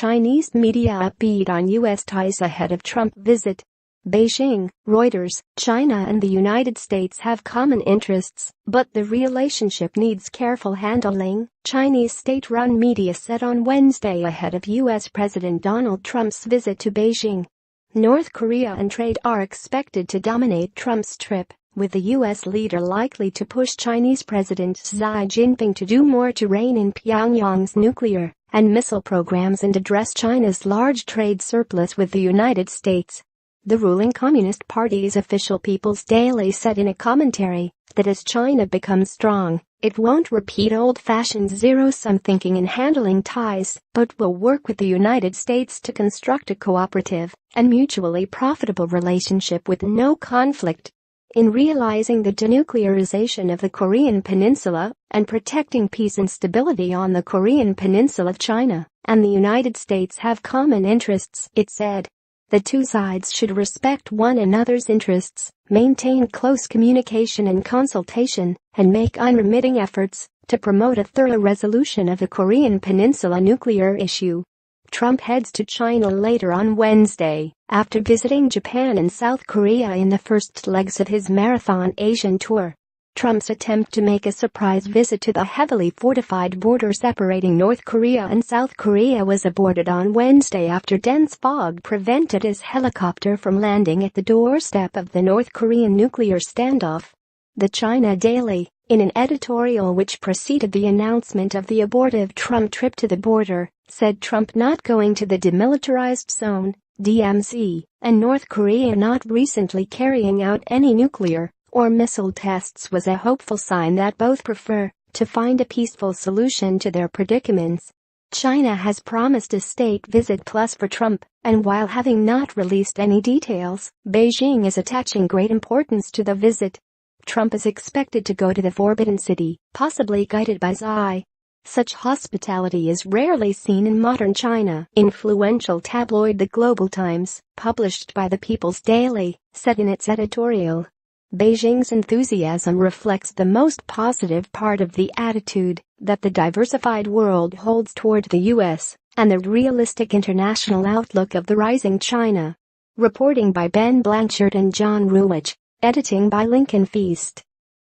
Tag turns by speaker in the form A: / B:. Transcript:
A: Chinese media upbeat on U.S. ties ahead of Trump visit. Beijing, Reuters, China and the United States have common interests, but the relationship needs careful handling, Chinese state-run media said on Wednesday ahead of U.S. President Donald Trump's visit to Beijing. North Korea and trade are expected to dominate Trump's trip, with the U.S. leader likely to push Chinese President Xi Jinping to do more to rein in Pyongyang's nuclear and missile programs and address China's large trade surplus with the United States. The ruling Communist Party's official People's Daily said in a commentary that as China becomes strong, it won't repeat old-fashioned zero-sum thinking in handling ties, but will work with the United States to construct a cooperative and mutually profitable relationship with no conflict. In realizing the denuclearization of the Korean Peninsula and protecting peace and stability on the Korean Peninsula, China and the United States have common interests, it said. The two sides should respect one another's interests, maintain close communication and consultation, and make unremitting efforts to promote a thorough resolution of the Korean Peninsula nuclear issue. Trump heads to China later on Wednesday, after visiting Japan and South Korea in the first legs of his marathon Asian tour. Trump's attempt to make a surprise visit to the heavily fortified border separating North Korea and South Korea was aborted on Wednesday after dense fog prevented his helicopter from landing at the doorstep of the North Korean nuclear standoff. The China Daily, in an editorial which preceded the announcement of the abortive Trump trip to the border, said Trump not going to the demilitarized zone, DMZ, and North Korea not recently carrying out any nuclear or missile tests was a hopeful sign that both prefer to find a peaceful solution to their predicaments. China has promised a state visit plus for Trump, and while having not released any details, Beijing is attaching great importance to the visit. Trump is expected to go to the Forbidden City, possibly guided by Xi. Such hospitality is rarely seen in modern China. Influential tabloid The Global Times, published by the People's Daily, said in its editorial. Beijing's enthusiasm reflects the most positive part of the attitude that the diversified world holds toward the U.S. and the realistic international outlook of the rising China. Reporting by Ben Blanchard and John Rulich. Editing by Lincoln Feast.